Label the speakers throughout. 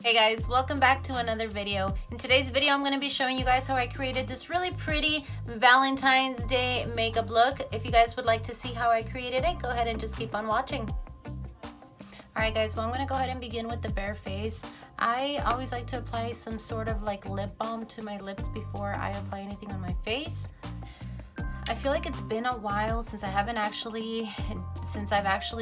Speaker 1: Hey guys, welcome back to another video. In today's video, I'm going to be showing you guys how I created this really pretty Valentine's Day makeup look. If you guys would like to see how I created it, go ahead and just keep on watching. Alright guys, well I'm going to go ahead and begin with the bare face. I always like to apply some sort of like lip balm to my lips before I apply anything on my face. I feel like it's been a while since I've actually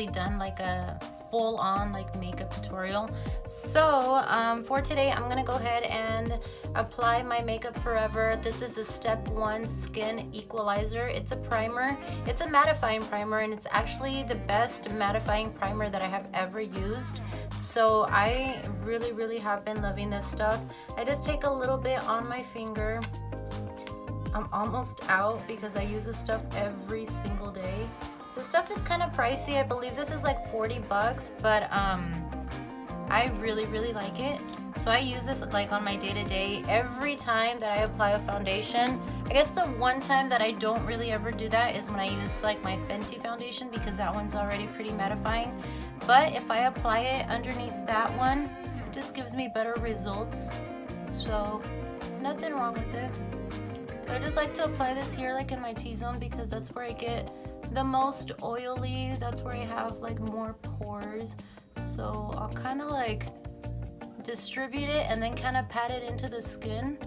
Speaker 1: done like a full-on like makeup tutorial. So for today I'm gonna go ahead and apply my Makeup Forever. This is a step 1 skin equalizer. It's a primer, it's a mattifying primer, and it's actually the best mattifying primer that I have ever used. So I really have been loving this stuff. I just take a little bit on my finger. I'm almost out because I use this stuff every single day. This stuff is kind of pricey. I believe this is like 40 bucks, but I really like it. So I use this like on my day-to-day every time that I apply a foundation. I guess the one time that I don't really ever do that is when I use like my Fenty foundation, because that one's already pretty mattifying. But if I apply it underneath that one, it just gives me better results. So nothing wrong with it. So I just like to apply this here like in my T-zone, because that's where I get the most oily. That's where I have like more pores. So I'll kind of like distribute it and then kind of pat it into the skin.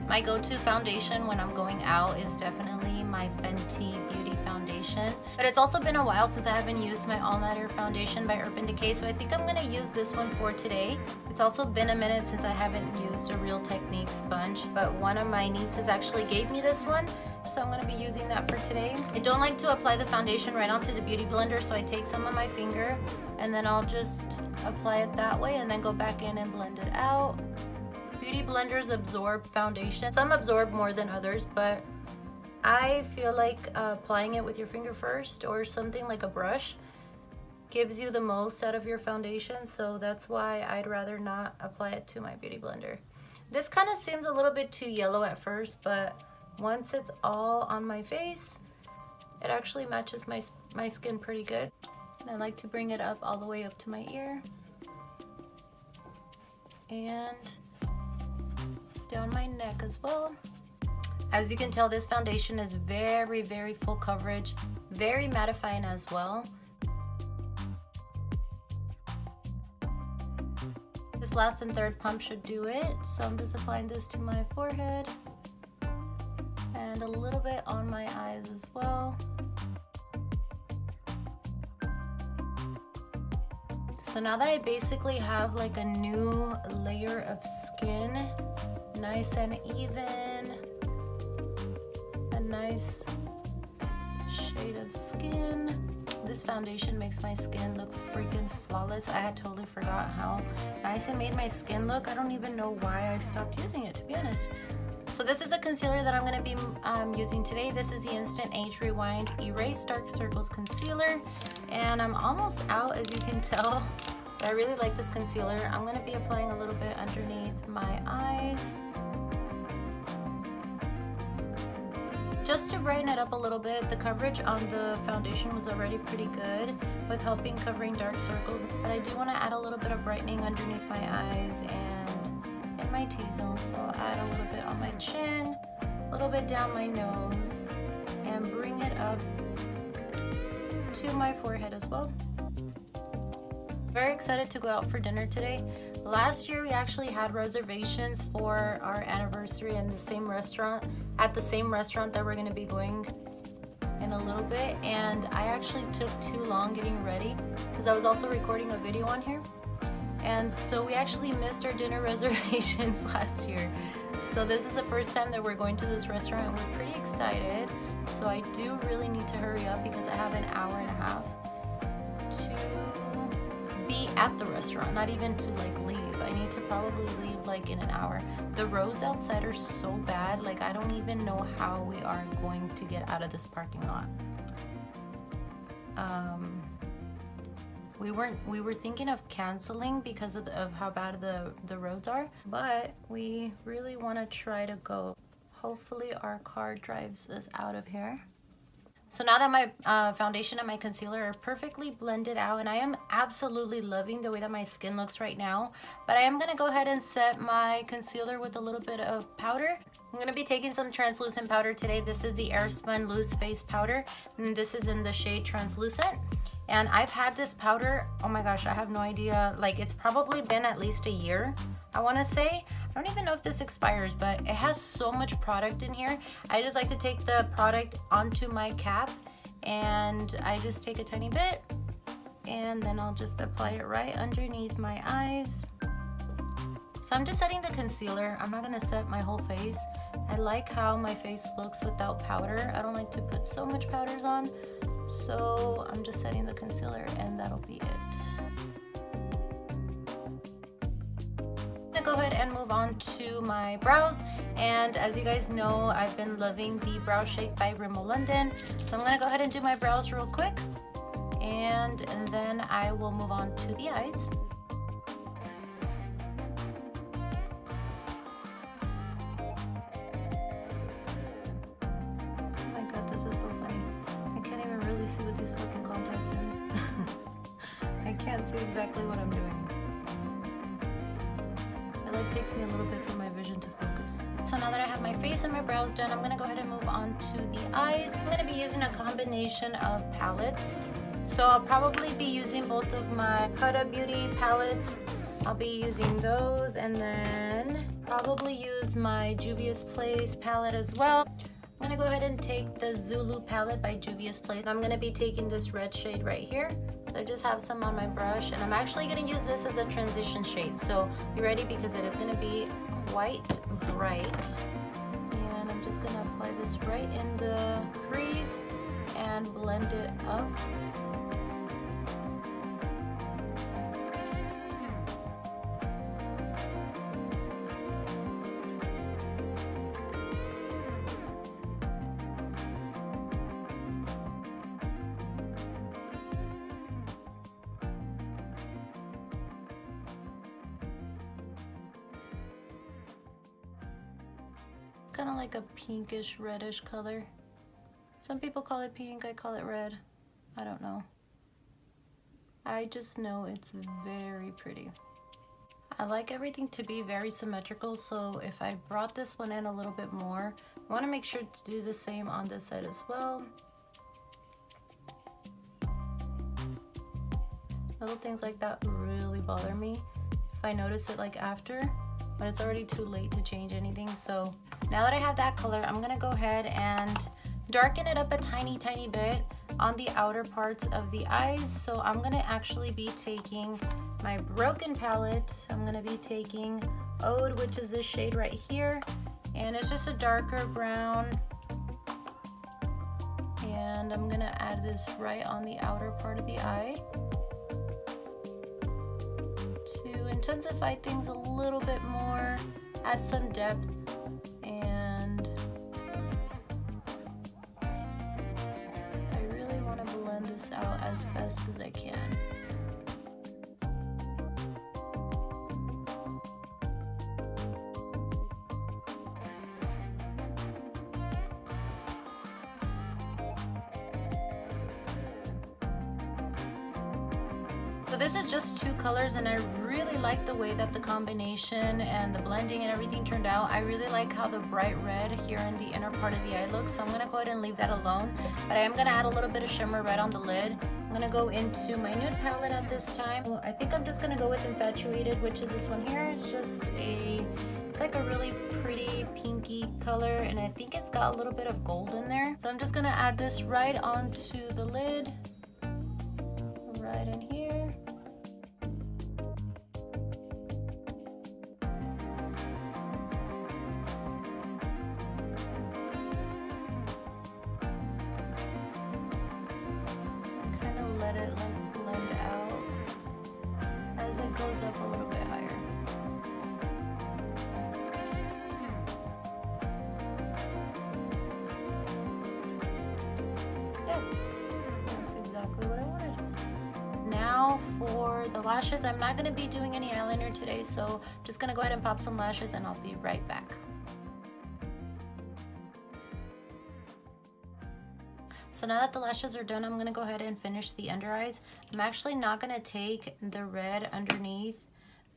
Speaker 1: My go-to foundation when I'm going out is definitely my Fenty Beauty foundation. But it's also been a while since I haven't used my All-Nighter foundation by Urban Decay, so I think I'm going to use this one for today. It's also been a minute since I haven't used a Real Technique sponge, but one of my nieces actually gave me this one, so I'm going to be using that for today. I don't like to apply the foundation right onto the beauty blender, so I take some on my finger and then I'll just apply it that way and then go back in and blend it out. Beauty blenders absorb foundation. Some absorb more than others, but I feel like applying it with your finger first or something like a brush gives you the most out of your foundation, so that's why I'd rather not apply it to my beauty blender. This kind of seems a little bit too yellow at first, but once it's all on my face, it actually matches my skin pretty good. And I like to bring it up all the way up to my ear and down my neck as well. As you can tell, this foundation is very full coverage, very mattifying as well. This last and third pump should do it. So I'm just applying this to my forehead and a little bit on my eyes as well. So now that I basically have like a new layer of skin, nice and even, a nice shade of skin. This foundation makes my skin look freaking flawless. I had totally forgot how nice it made my skin look. I don't even know why I stopped using it, to be honest. So this is a concealer that I'm going to be using today. This is the Instant Age Rewind Erase Dark Circles Concealer, and I'm almost out, as you can tell. I really like this concealer. I'm going to be applying a little bit underneath my eyes, just to brighten it up a little bit. The coverage on the foundation was already pretty good with helping covering dark circles, but I do want to add a little bit of brightening underneath my eyes and in my T-zone. So I'll add a little bit on my chin, a little bit down my nose, and bring it up to my forehead as well. Very excited to go out for dinner today. Last year we actually had reservations for our anniversary in the same restaurant, at the same restaurant that we're going to be going in a little bit, and I actually took too long getting ready because I was also recording a video on here, and so we actually missed our dinner reservations last year. So this is the first time that we're going to this restaurant, and we're pretty excited. So I do really need to hurry up because I have an hour and a half to be at the restaurant, not even to like leave. I need to probably leave like in an hour. The roads outside are so bad, like I don't even know how we are going to get out of this parking lot. We were thinking of canceling because of how bad the roads are, but we really want to try to go. Hopefully our car drives us out of here. So now that my foundation and my concealer are perfectly blended out, and I am absolutely loving the way that my skin looks right now, but I am going to go ahead and set my concealer with a little bit of powder. I'm going to be taking some translucent powder today. This is the Airspun Loose Face Powder, and this is in the shade Translucent. And I've had this powder, oh my gosh, I have no idea, like it's probably been at least a year, I want to say. I don't even know if this expires, but it has so much product in here. I just like to take the product onto my cap, and I just take a tiny bit, and then I'll just apply it right underneath my eyes. So I'm just setting the concealer. I'm not gonna set my whole face. I like how my face looks without powder. I don't like to put so much powders on. So I'm just setting the concealer, and that'll be it. I'm gonna go ahead and move on to my brows. And as you guys know, I've been loving the Brow Shake by Rimmel London. So I'm gonna go ahead and do my brows real quick. And then I will move on to the eyes. See with these fucking contacts in. I can't see exactly what I'm doing. It like takes me a little bit for my vision to focus. So now that I have my face and my brows done, I'm gonna go ahead and move on to the eyes. I'm gonna be using a combination of palettes. So I'll probably be using both of my Huda Beauty palettes. I'll be using those, and then probably use my Juvia's Place palette as well. I'm gonna go ahead and take the Zulu palette by Juvia's Place. I'm gonna be taking this red shade right here. So I just have some on my brush, and I'm actually gonna use this as a transition shade. So be ready, because it is gonna be quite bright. And I'm just gonna apply this right in the crease and blend it up. Kind of like a pinkish reddish color. Some people call it pink, I call it red. I don't know. I just know it's very pretty. I like everything to be very symmetrical, so if I brought this one in a little bit more, I want to make sure to do the same on this side as well. Little things like that really bother me if I notice it like after, but it's already too late to change anything. So now that I have that color, I'm gonna go ahead and darken it up a tiny bit on the outer parts of the eyes. So I'm gonna actually be taking my Broken palette. I'm gonna be taking Ode, which is this shade right here, and it's just a darker brown. And I'm gonna add this right on the outer part of the eye to intensify things a little bit more, add some depth, and I really want to blend this out as best as I can. So this is just two colors, and I really like the way that the combination and the blending and everything turned out. I really like how the bright red here in the inner part of the eye looks, so I'm going to go ahead and leave that alone. But I am going to add a little bit of shimmer right on the lid. I'm going to go into my Nude palette at this time. I think I'm just going to go with Infatuated, which is this one here. It's just it's like a really pretty pinky color, and I think it's got a little bit of gold in there. So I'm just going to add this right onto the lid, right in here. Let it like blend out as it goes up a little bit higher. Yeah, that's exactly what I wanted. Now for the lashes, I'm not going to be doing any eyeliner today, so just going to go ahead and pop some lashes, and I'll be right back. So now that the lashes are done, I'm gonna go ahead and finish the under eyes. I'm actually not gonna take the red underneath.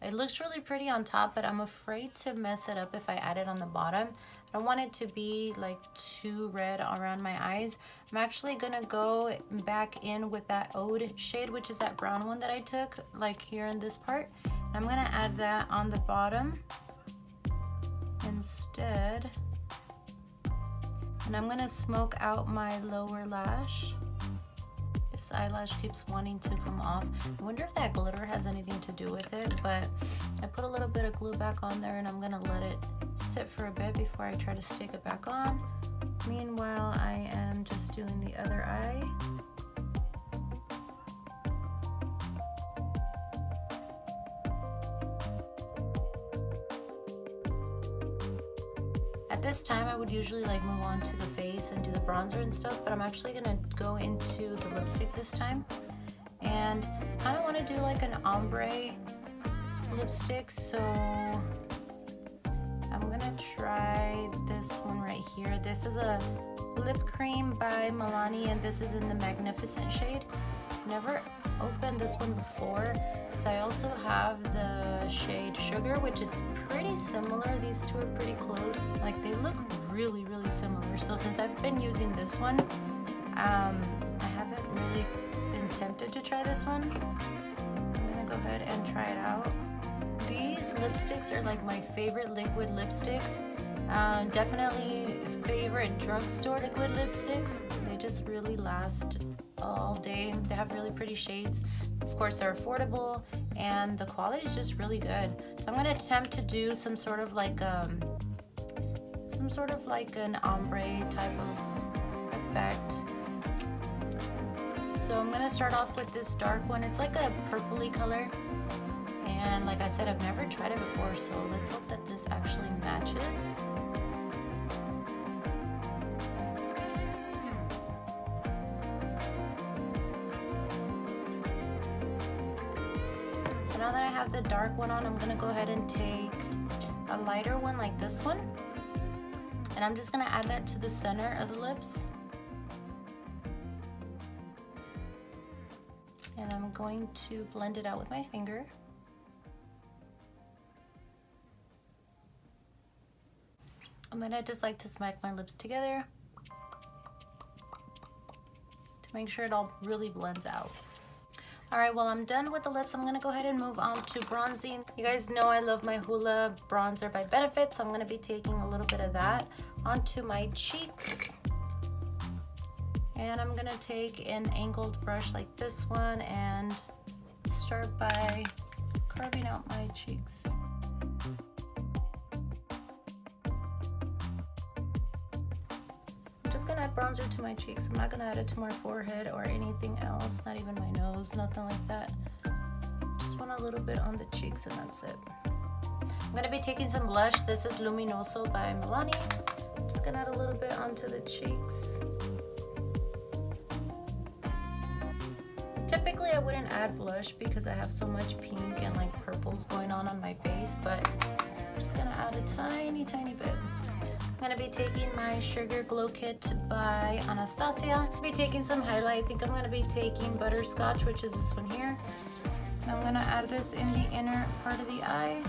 Speaker 1: It looks really pretty on top, but I'm afraid to mess it up if I add it on the bottom. I don't want it to be like too red around my eyes. I'm actually gonna go back in with that Ode shade, which is that brown one that I took, like here in this part. And I'm gonna add that on the bottom instead. And I'm gonna smoke out my lower lash. This eyelash keeps wanting to come off. I wonder if that glitter has anything to do with it, but I put a little bit of glue back on there and I'm gonna let it sit for a bit before I try to stick it back on. Meanwhile, I am just doing the other eye. At this time, I would usually like move on to the face and do the bronzer and stuff, but I'm actually gonna go into the lipstick this time. And kind of want to do like an ombre lipstick, so I'm gonna try this one right here. This is a lip cream by Milani, and this is in the Magnificent shade. Never opened this one before. So I also have the shade Sugar, which is pretty similar. These two are pretty close. Like, they look really, really similar. So since I've been using this one, I haven't really been tempted to try this one. I'm gonna go ahead and try it out. These lipsticks are like my favorite liquid lipsticks. Definitely favorite drugstore liquid lipsticks. They just really last all day. They have really pretty shades. Of course, they're affordable and the quality is just really good. So I'm gonna attempt to do some sort of like an ombre type of effect. So I'm gonna start off with this dark one. It's like a purpley color. And like I said, I've never tried it before, so let's hope that this actually matches. So now that I have the dark one on, I'm gonna go ahead and take a lighter one like this one. And I'm just gonna add that to the center of the lips. And I'm going to blend it out with my finger. And then I just like to smack my lips together to make sure it all really blends out. All right, well, I'm done with the lips. I'm gonna go ahead and move on to bronzing. You guys know I love my Hoola bronzer by Benefit, so I'm gonna be taking a little bit of that onto my cheeks. And I'm gonna take an angled brush like this one and start by carving out my cheeks. Gonna add bronzer to my cheeks. I'm not gonna add it to my forehead or anything else, not even my nose, nothing like that. Just want a little bit on the cheeks and that's it. I'm gonna be taking some blush. This is Luminoso by Milani. I'm just gonna add a little bit onto the cheeks. Typically I wouldn't add blush because I have so much pink and like purples going on my face, but I'm just gonna add a tiny bit. I'm gonna be taking my Sugar Glow Kit by Anastasia. I'm gonna be taking some highlight. I think I'm gonna be taking Butterscotch, which is this one here. And I'm gonna add this in the inner part of the eye.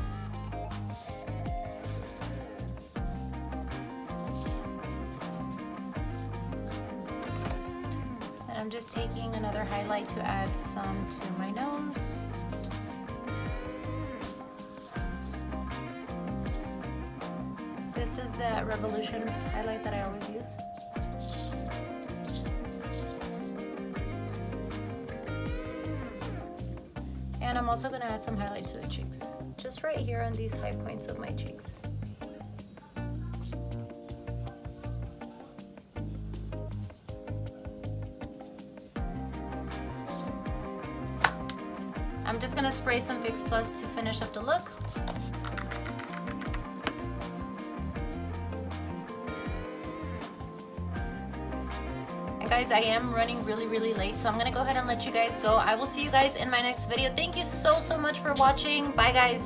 Speaker 1: And I'm just taking another highlight to add some to my nose. This is the Revolution highlight that I always use. And I'm also gonna add some highlight to the cheeks. Just right here on these high points of my cheeks. I'm just gonna spray some Fix Plus to finish up the look. Guys, I am running really late, so I'm gonna go ahead and let you guys go. I will see you guys in my next video. Thank you so much for watching. Bye guys.